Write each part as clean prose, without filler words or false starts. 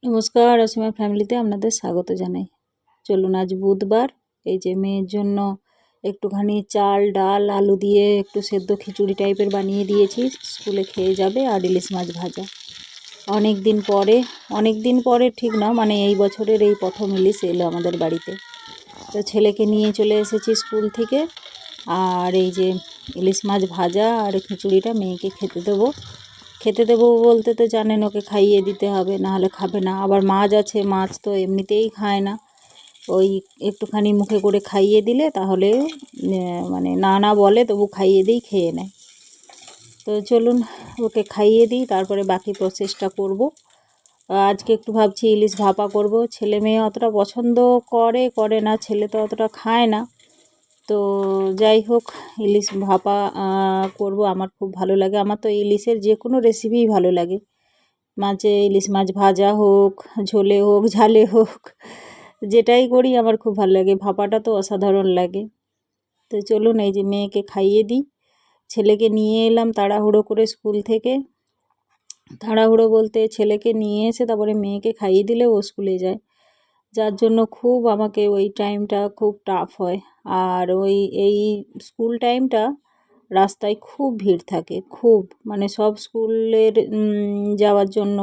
নমস্কার, অসীমা ফ্যামিলিতে আপনাদের স্বাগত জানাই। চলুন, আজ বুধবার, এই যে মেয়ের জন্য একটুখানি চাল ডাল আলু দিয়ে একটু সেদ্ধ খিচুড়ি টাইপের বানিয়ে দিয়েছি, স্কুলে খেয়ে যাবে। আর ইলিশ মাছ ভাজা। অনেক দিন পরে ঠিক না, মানে এই বছরের এই প্রথম ইলিশ এলো আমাদের বাড়িতে। তো ছেলেকে নিয়ে চলে এসেছি স্কুল থেকে। আর এই যে ইলিশ মাছ ভাজা আর খিচুড়িটা মেয়েকে খেতে দেবো বলতে তো জানেন, ওকে খাইয়ে দিতে হবে, নাহলে খাবে না। আবার মাছ আছে, মাছ তো এমনিতেই খায় না। ওই একটুখানি মুখে করে খাইয়ে দিলে তাহলে মানে না বলে, তবু খাইয়ে দিই, খেয়ে নেয়। তো চলুন ওকে খাইয়ে দিই, তারপরে বাকি প্রসেসটা করব। আজকে একটু ভাবছি ইলিশ ভাপা করব। ছেলে মেয়ে অতটা পছন্দ করে না, ছেলে তো অতটা খায় না। তো যাই হোক, ইলিশ ভাপা করব। আমার খুব ভালো লাগে, আমার তো ইলিশের যে কোনো রেসিপিই ভালো লাগে। ইলিশ মাছ ভাজা হোক, ঝোলে হোক, ঝালে হোক, যেটাই করি আমার খুব ভালো লাগে। ভাপাটা তো অসাধারণ লাগে। তো চলুন, এই যে মেয়েকে খাইয়ে দিই। ছেলেকে নিয়ে এলাম তাড়াহুড়ো করে স্কুল থেকে। তাড়াহুড়ো বলতে, ছেলেকে নিয়ে এসে তারপরে মেয়েকে খাইয়ে দিলে ও স্কুলে যায়, যার জন্য খুব আমাকে ওই টাইমটা খুব টাফ হয়। আর এই স্কুল টাইমটা রাস্তায় খুব ভিড় থাকে, খুব, মানে সব স্কুলের যাওয়ার জন্য।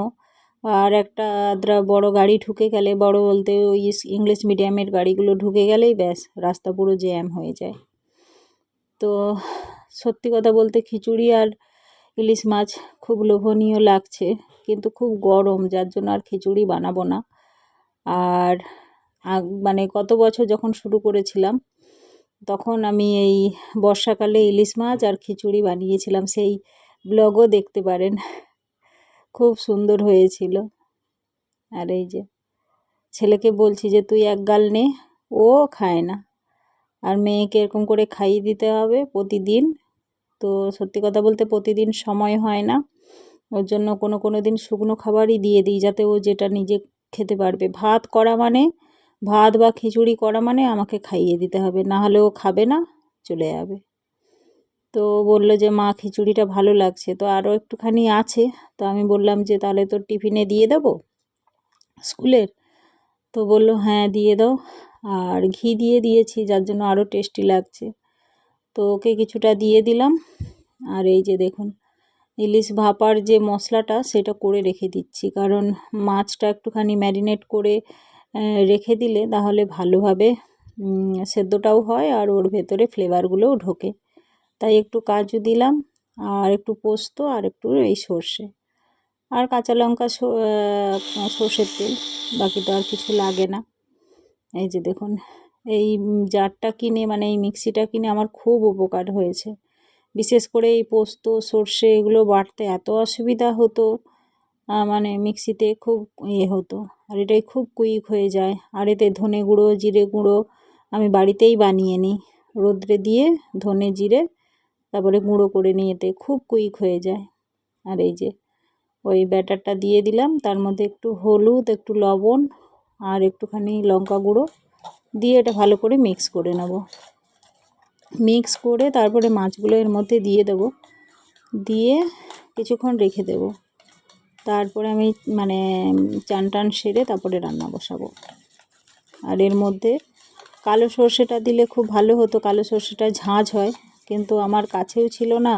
আর একটা আদ্রা বড় গাড়ি ঢুকে গেলে, বড় বলতে ওই ইংলিশ মিডিয়ামের গাড়িগুলো ঢুকে গেলেই ব্যাস, রাস্তা পুরো জ্যাম হয়ে যায়। তো সত্যি কথা বলতে খিচুড়ি আর ইলিশ মাছ খুব লোভনীয় লাগছে, কিন্তু খুব গরম, যার জন্য আর খিচুড়ি বানাবো না। আর মানে গত বছর যখন শুরু করেছিলাম, তখন আমি এই বর্ষাকালে ইলিশ মাছ আর খিচুড়ি বানিয়েছিলাম, সেই ব্লগও দেখতে পারেন, খুব সুন্দর হয়েছিল। আর এই যে ছেলেকে বলছি যে তুই এক গাল নে, ও খায় না। আর মেয়েকে এরকম করে খাইয়ে দিতে হবে প্রতিদিন। তো সত্যি কথা বলতে প্রতিদিন সময় হয় না, ওর জন্য কোনো দিন শুকনো খাবারই দিয়ে দিই, যাতে ও যেটা নিজে খেতে পারবে। ভাত বা খিচুড়ি করা মানে আমাকে খাইয়ে দিতে হবে, না হলে ও খাবে না, চলে যাবে। তো বললো যে মা খিচুড়িটা ভালো লাগছে, তো আরও একটুখানি আছে। তো আমি বললাম যে তাহলে তোর টিফিনে দিয়ে দেবো স্কুলের। তো বললো হ্যাঁ দিয়ে দাও। আর ঘি দিয়ে দিয়েছি, যার জন্য আরও টেস্টি লাগছে। তো ওকে কিছুটা দিয়ে দিলাম। আর এই যে দেখুন, ইলিশ ভাপার যে মশলাটা সেটা করে রেখে দিচ্ছি, কারণ মাছটা একটুখানি ম্যারিনেট করে রেখে দিলে তাহলে ভালোভাবে সেদ্ধটাও হয় আর ওর ভেতরে ফ্লেভারগুলোও ঢোকে। তাই একটু কাজু দিলাম, আর একটু পোস্ত, আর একটু এই সর্ষে, আর কাঁচা লঙ্কা, সর্ষের তেল, বাকি তো আর কিছু লাগে না। এই যে দেখুন, এই জারটা কিনে, মানে এই মিক্সিটা কিনে আমার খুব উপকার হয়েছে। বিশেষ করে এই পোস্ত সর্ষে এগুলো বাটতে এত অসুবিধা হতো, মানে মিক্সিতে খুব হতো। আর এটাই খুব কুইক হয়ে যায়। আর এতে ধনে গুঁড়ো, জিরে গুঁড়ো আমি বাড়িতেই বানিয়ে নিই, রোদ্রে দিয়ে ধনে জিরে তারপরে গুঁড়ো করে নিয়ে, এতে খুব কুইক হয়ে যায়। আর এই যে ওই ব্যাটারটা দিয়ে দিলাম, তার মধ্যে একটু হলুদ, একটু লবণ আর একটুখানি লঙ্কা গুঁড়ো দিয়ে এটা ভালো করে মিক্স করে নেব। মিক্স করে তারপরে মাছগুলো এর মধ্যে দিয়ে দেবো, দিয়ে কিছুক্ষণ রেখে দেব। তারপরে আমি মানে চান টান সেরে তারপরে রান্না বসাবো। আর এর মধ্যে কালো সর্ষেটা দিলে খুব ভালো হতো, কালো সর্ষেটা ঝাঁঝ হয়, কিন্তু আমার কাছেও ছিল না।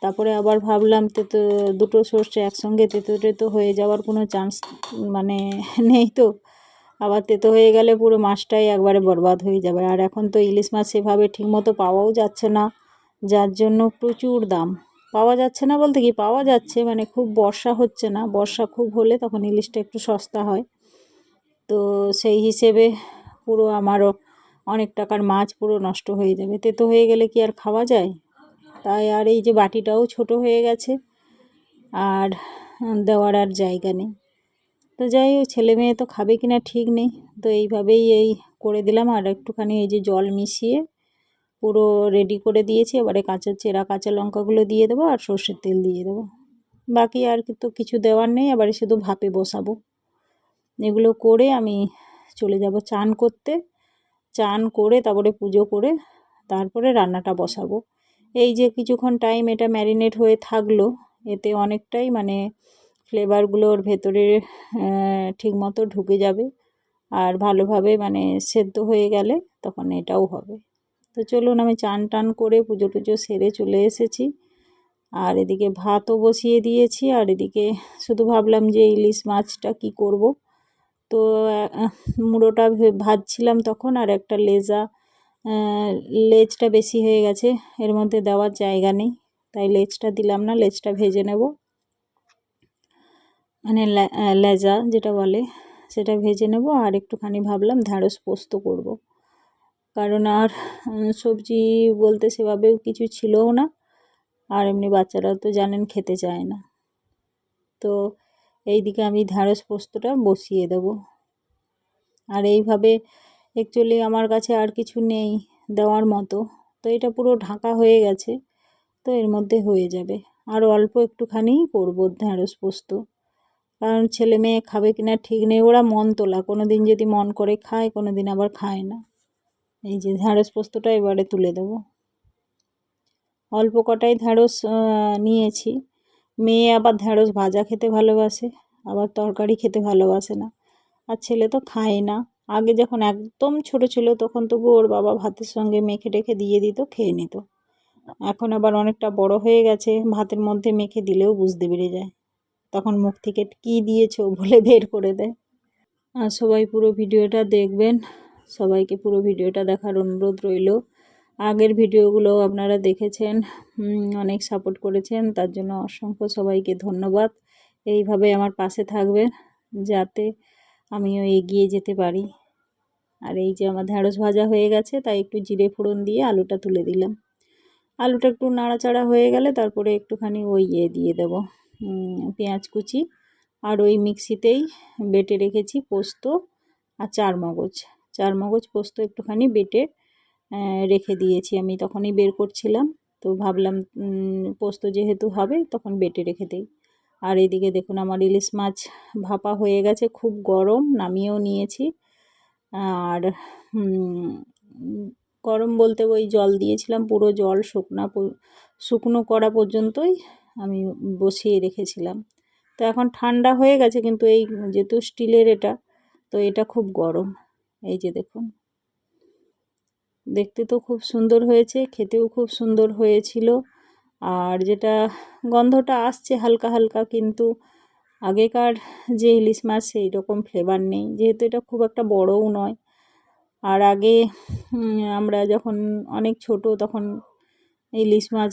তারপরে আবার ভাবলাম দুটো সর্ষে একসঙ্গে তেতো হয়ে যাওয়ার কোনো চান্স মানে নেই, তো আবার তেতো হয়ে গেলে পুরো মাছটাই একবারে বরবাদ হয়ে যাবে। আর এখন তো ইলিশ মাছ সেভাবে ঠিকমতো পাওয়াও যাচ্ছে না, যার জন্য প্রচুর দাম। পাওয়া যাচ্ছে না বলতে কি, পাওয়া যাচ্ছে, মানে খুব বর্ষা হচ্ছে না, বর্ষা খুব হলে তখন ইলিশটা একটু সস্তা হয়। তো সেই হিসেবে পুরো আমারও অনেক টাকার মাছ পুরো নষ্ট হয়ে যাবে, তেতো হয়ে গেলে কি আর খাওয়া যায়। তাই আর এই যে বাটিটাও ছোট হয়ে গেছে, আর দেওয়ার আর জায়গা নেই। তো যাই হোক, ছেলে মেয়ে তো খাবে কিনা ঠিক নেই, তো এইভাবেই এই করে দিলাম। আর একটুখানি এই যে জল মিশিয়ে পুরো রেডি করে দিয়েছি। এবারে কাঁচা লঙ্কাগুলো দিয়ে দেবো আর সর্ষের তেল দিয়ে দেবো, বাকি আর তো কিছু দেওয়ার নেই। এবারে শুধু ভাপে বসাবো। এগুলো করে আমি চলে যাব চান করতে। চান করে তারপরে পুজো করে তারপরে রান্নাটা বসাবো। এই যে কিছুক্ষণ টাইম এটা ম্যারিনেট হয়ে থাকলো, এতে অনেকটাই মানে ফ্লেভারগুলো ওর ভেতরে ঠিকমতো ঢুকে যাবে আর ভালোভাবে মানে সেদ্ধ হয়ে গেলে তখন এটাও হবে। তো চলুন, আমি চান টান করে পুজো টুজো সেরে চলে এসেছি। আর এদিকে ভাতও বসিয়ে দিয়েছি, আর এদিকে শুধু ভাবলাম যে ইলিশ মাছটা কি করব। তো মুড়োটা ভাজছিলাম তখন, আর একটা লেজটা বেশি হয়ে গেছে, এর মধ্যে দেওয়ার জায়গা নেই, তাই লেজটা দিলাম না। লেজটা ভেজে নেব, মানে লেজা যেটা বলে সেটা ভেজে নেব। আর একটুখানি ভাবলাম ঢ্যাঁড়স পোস্ত করব, কারণ আর সবজি বলতে সেভাবেও কিছু ছিলও না, আর এমনি বাচ্চারাও তো জানেন খেতে চায় না। তো এইদিকে আমি ঢ্যাঁড়স পোস্তটা বসিয়ে দেব। আর এইভাবে অ্যাকচুয়ালি আমার কাছে আর কিছু নেই দেওয়ার মতো, তো এটা পুরো ঢাকা হয়ে গেছে, তো এর মধ্যে হয়ে যাবে। আর অল্প একটুখানি করব ঢ্যাঁড়স পোস্ত, কারণ ছেলে মেয়ে খাবে কিনা ঠিক নেই, ওরা মন তোলা, কোনো দিন যদি মন করে খায়, কোনো দিন আবার খায় না। এই যে ঢ্যাঁড়স পোস্তটা এবারে তুলে দেব। অল্প কটাই ঢ্যাঁড়স নিয়েছি। মেয়ে আবার ঢ্যাঁড়স ভাজা খেতে ভালোবাসে, আবার তরকারি খেতে ভালোবাসে না, আর ছেলে তো খায় না। আগে যখন একদম ছোট ছিল তখন তবু ওর বাবা ভাতের সঙ্গে মেখে টেখে দিয়ে দিত, খেয়ে নিত। এখন আবার অনেকটা বড় হয়ে গেছে, ভাতের মধ্যে মেখে দিলেও বুঝতে পেরে যায়, তখন মুখ থেকে কী দিয়েছো বলে বের করে দেয়। আর সবাই পুরো ভিডিওটা দেখবেন, সবাইকে পুরো ভিডিওটা দেখার অনুরোধ রইল। আগের ভিডিওগুলো আপনারা দেখেছেন, অনেক সাপোর্ট করেছেন, তার জন্য অসংখ্য সবাইকে ধন্যবাদ। এইভাবে আমার পাশে থাকবেন যাতে আমিও এগিয়ে যেতে পারি। আর এই যে আমার ঢ্যাঁড়স ভাজা হয়ে গেছে, তাই একটু জিরে ফোড়ন দিয়ে আলুটা তুলে দিলাম। আলুটা একটু নাড়াচাড়া হয়ে গেলে তারপরে একটুখানি ওই দিয়ে দেবো পেঁয়াজ কুচি, আর ওই মিক্সিতেই বেটে রেখেছি পোস্ত আর চারমগজ পোস্ত একটুখানি বেটে রেখে দিয়েছি, আমি তখনই বের করছিলাম, তো ভাবলাম পোস্ত যেহেতু হবে তখন বেটে রেখে দিই। আর এদিকে দেখুন আমার ইলিশ মাছ ভাপা হয়ে গেছে, খুব গরম, নামিয়েও নিয়েছি। আর গরম বলতে ওই জল দিয়েছিলাম, পুরো জল শুকনো করা পর্যন্তই আমি বসিয়ে রেখেছিলাম। তো এখন ঠান্ডা হয়ে গেছে, কিন্তু এই যেহেতু স্টিলের এটা, তো এটা খুব গরম। এই যে দেখুন, দেখতে তো খুব সুন্দর হয়েছে, খেতেও খুব সুন্দর হয়েছিল। আর যেটা গন্ধটা আসছে হালকা হালকা, কিন্তু আগেকার যে ইলিশ মাছ সেই রকম ফ্লেভার নেই, যেহেতু এটা খুব একটা বড়ও নয়। আর আগে আমরা যখন অনেক ছোট তখন ইলিশ মাছ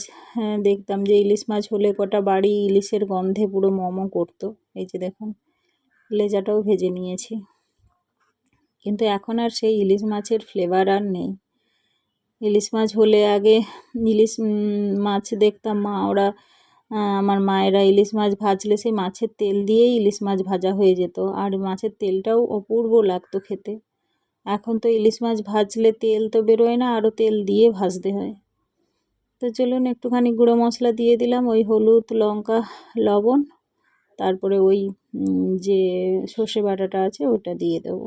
দেখতাম যে ইলিশ মাছ হলে গোটা বাড়ি ইলিশের গন্ধে পুরো মমো করতো। এই যে দেখুন লেজাটাও ভেজে নিয়েছি, কিন্তু এখন আর সেই ইলিশ মাছের ফ্লেভার আর নেই। ইলিশ মাছ হলে আগে ইলিশ মাছ দেখতাম আমার মায়েরা ইলিশ মাছ ভাজলে সেই মাছের তেল দিয়েই ইলিশ মাছ ভাজা হয়ে যেত, আর মাছের তেলটাও অপূর্ব লাগতো খেতে। এখন তো ইলিশ মাছ ভাজলে তেল তো বেরোয় না, আরও তেল দিয়ে ভাজতে হয়। তো চলুন একটুখানি গুঁড়ো মশলা দিয়ে দিলাম, ওই হলুদ, লঙ্কা, লবণ, তারপরে ওই যে সর্ষে বাটাটা আছে ওটা দিয়ে দেবো,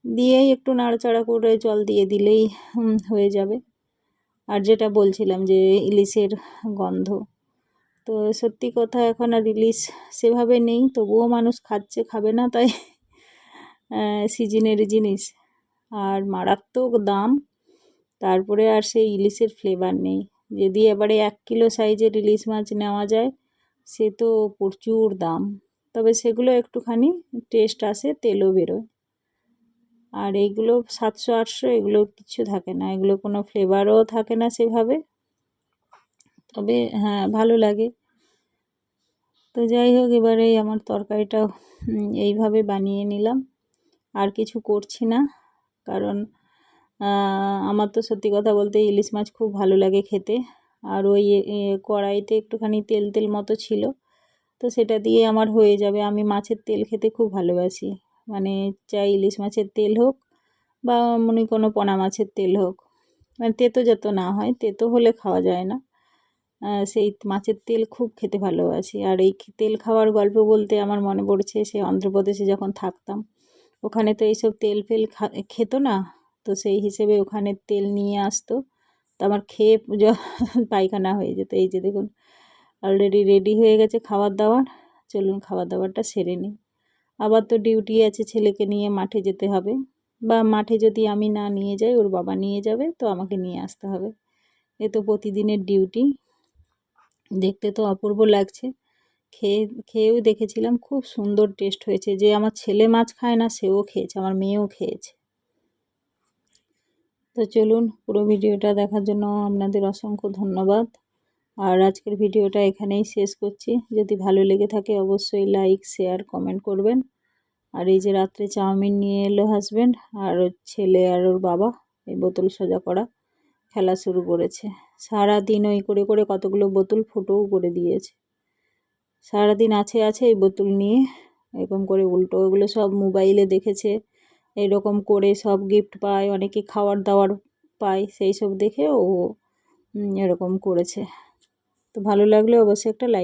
দিয়েই একটু নাড়াচাড়া করে জল দিয়ে দিলেই হয়ে যাবে। আর যেটা বলছিলাম যে ইলিশের গন্ধ, তো সত্যি কথা এখন আর ইলিশ সেভাবে নেই, তবুও মানুষ খাচ্ছে, খাবে না তাই সিজনের জিনিস, আর মারাত্মক দাম, তারপরে আর সেই ইলিশের ফ্লেভার নেই। যদি এবারে 1 কিলো সাইজের ইলিশ মাছ নেওয়া যায় সে তো প্রচুর দাম, তবে সেগুলো একটুখানি টেস্ট আসে, তেলও বেরোয়। আর এইগুলো 700-800, এগুলো কিছু থাকে না, এগুলো কোনো ফ্লেভারও থাকে না সেভাবে, তবে হ্যাঁ ভালো লাগে। তো যাই হোক, এবারে আমার তরকারিটা এইভাবে বানিয়ে নিলাম, আর কিছু করছি না, কারণ আমার তো সত্যি কথা বলতে ইলিশ মাছ খুব ভালো লাগে খেতে। আর ওই কড়াইতে একটুখানি তেল তেল মতো ছিল, তো সেটা দিয়ে আমার হয়ে যাবে। আমি মাছের তেল খেতে খুব ভালোবাসি, মানে চাই ইলিশ মাছের তেল হোক বা মনে কোনো পোনা মাছের তেল হোক, মানে তেতো যত না হয়, তেতো হলে খাওয়া যায় না, সেই মাছের তেল খুব খেতে ভালোবাসি। আর এই তেল খাওয়ার গল্প বলতে আমার মনে পড়ছে, সে অন্ধ্রপ্রদেশে যখন থাকতাম, ওখানে তো এইসব তেল ফেল খেত না, তো সেই হিসেবে ওখানে তেল নিয়ে আসতো, তো আমার খেয়ে পায়খানা হয়ে যেত। এই যে দেখুন অলরেডি রেডি হয়ে গেছে খাবার দাবার, চলুন খাবার দাবারটা সেরে নিই। আবার তো ডিউটি আছে, ছেলেকে নিয়ে মাঠে যেতে হবে, বা মাঠে যদি আমি না নিয়ে যাই ওর বাবা নিয়ে যাবে, তো আমাকে নিয়ে আসতে হবে। এ তো প্রতিদিনের ডিউটি। দেখতে তো অপূর্ব লাগছে। খেয়েও দেখেছিলাম, খুব সুন্দর টেস্ট হয়েছে। যে আমার ছেলে মাছ খায় না সেও খেয়েছে, আমার মেয়েও খেয়েছে। তো চলুন, পুরো ভিডিওটা দেখার জন্য আপনাদের অসংখ্য ধন্যবাদ। আর আজকের ভিডিওটা এখানেই শেষ করছি। যদি ভালো লেগে থাকে অবশ্যই লাইক, শেয়ার, কমেন্ট করবেন। আর এই যে রাত্রে চাউমিন নিয়ে এলো হাজব্যান্ড, আর ওর ছেলে আর ওর বাবা এই বোতল সোজা করা খেলা শুরু করেছে। সারাদিন ওই করে করে কতগুলো বোতল ফুটোও করে দিয়েছে। সারাদিন আছে এই বোতল নিয়ে এরকম করে উল্টো, ওগুলো সব মোবাইলে দেখেছে, এরকম করে সব গিফট পায়, অনেকে খাবার দাবার পায়, সেই সব দেখে ও এরকম করেছে। তো ভালো লাগলে অবশ্যই একটা লাইক